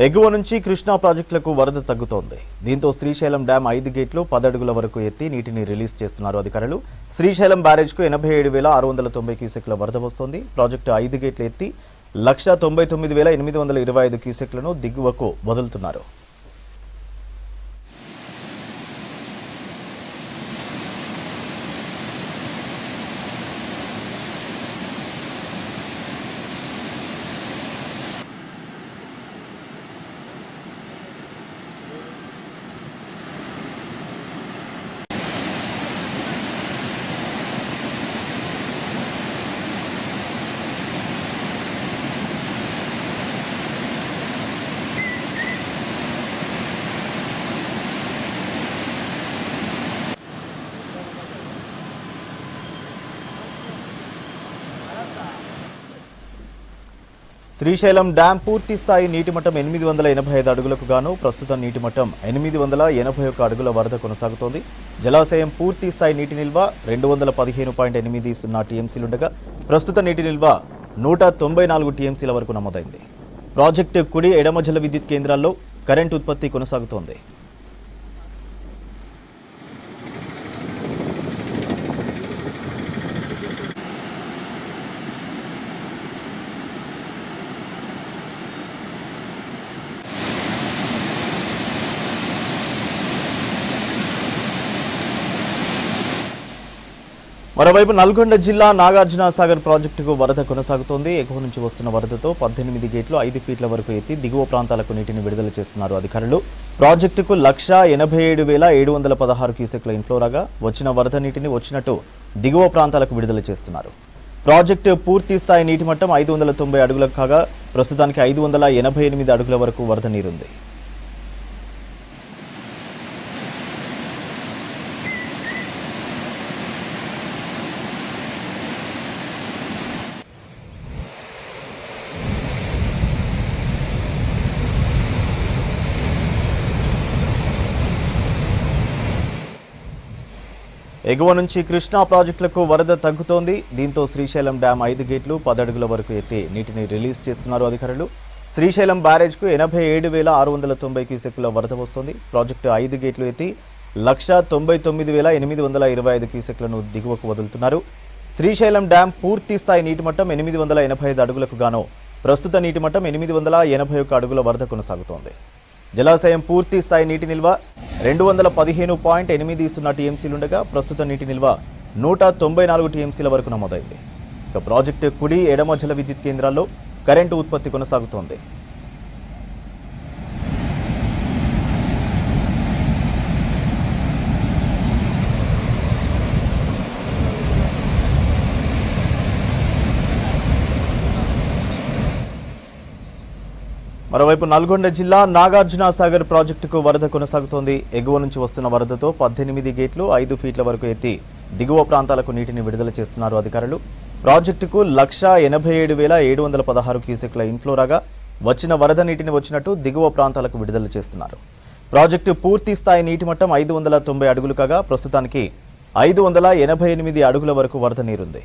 ఎగువ నుంచి కృష్ణా ప్రాజెక్టులకు వరద తగ్గుతోంది. దీంతో శ్రీశైలం డ్యాం 5 గేట్లు 10 అడుగుల వరకు ఎత్తి నీటిని రిలీజ్ చేస్తున్నారు అధికారులు. శ్రీశైలం బ్యారేజ్కు 87,690 క్యూసెక్ల వరద వస్తోంది. ప్రాజెక్టు 5 గేట్లు ఎత్తి 1,99,825 క్యూసెక్లను దిగువకు వదులుతున్నారు. శ్రీశైలం డ్యాం పూర్తి స్థాయి నీటి మట్టం 885 అడుగులకు గాను ప్రస్తుతం నీటి మట్టం 881 అడుగుల వరద కొనసాగుతోంది. జలాశయం పూర్తి స్థాయి నీటి నిల్వ 215.80 టీఎంసీలుండగా ప్రస్తుత నీటి నిల్వ 194 టీఎంసీల వరకు నమోదైంది. ప్రాజెక్టు కుడి ఎడమ జల విద్యుత్ కేంద్రాల్లో కరెంటు ఉత్పత్తి కొనసాగుతోంది. మరోవైపు నల్గొండ జిల్లా నాగార్జున సాగర్ ప్రాజెక్టుకు వరద కొనసాగుతోంది. ఎగువ నుంచి వస్తున్న వరదతో 18 గేట్లు 5 ఫీట్ల వరకు ఎత్తి దిగువ ప్రాంతాలకు నీటిని విడుదల చేస్తున్నారు అధికారులు. ప్రాజెక్టుకు 1,87,716 క్యూసెక్ల ఇన్ఫ్లో రాగా వచ్చిన వరద నీటిని వచ్చినట్టు దిగువ ప్రాంతాలకు విడుదల చేస్తున్నారు. ప్రాజెక్టు పూర్తి స్థాయి నీటి మట్టం 590 అడుగులకు కాగా ప్రస్తుతానికి 588 అడుగుల వరకు వరద నీరుంది. ఎగువ నుంచి కృష్ణా ప్రాజెక్టులకు వరద తగ్గుతోంది. దీంతో శ్రీశైలం డ్యాం 5 గేట్లు 10 అడుగుల వరకు ఎత్తి నీటిని రిలీజ్ చేస్తున్నారు అధికారులు. శ్రీశైలం బ్యారేజ్కు 87,690 క్యూసెక్ల వరద వస్తోంది. ప్రాజెక్టు 5 గేట్లు ఎత్తి 1,99,825 క్యూసెక్లను దిగువకు వదులుతున్నారు. శ్రీశైలం డ్యాం పూర్తి స్థాయి నీటి మట్టం 885 అడుగులకు గాను ప్రస్తుత నీటి మట్టం 881 అడుగుల వరద కొనసాగుతోంది. జలాశయం పూర్తి స్థాయి నీటి నిల్వ 215.80 టీఎంసీలుండగా ప్రస్తుత నీటి నిల్వ 194 టీఎంసీల వరకు నమోదైంది. ఇక ప్రాజెక్టు కుడి ఎడమ జల విద్యుత్ కేంద్రాల్లో కరెంటు ఉత్పత్తి కొనసాగుతోంది. మరోవైపు నల్గొండ జిల్లా నాగార్జున సాగర్ ప్రాజెక్టుకు వరద కొనసాగుతోంది. ఎగువ నుంచి వస్తున్న వరదతో 18 గేట్లు 5 ఫీట్ల వరకు ఎత్తి దిగువ ప్రాంతాలకు నీటిని విడుదల చేస్తున్నారు అధికారులు. ప్రాజెక్టుకు 1,87,716 క్యూసెక్ల ఇన్ఫ్లో రాగా వచ్చిన వరద నీటిని వచ్చినట్టు దిగువ ప్రాంతాలకు విడుదల చేస్తున్నారు. ప్రాజెక్టు పూర్తి స్థాయి నీటి మట్టం 590 అడుగులు కాగా ప్రస్తుతానికి 588 అడుగుల వరకు వరద నీరుంది.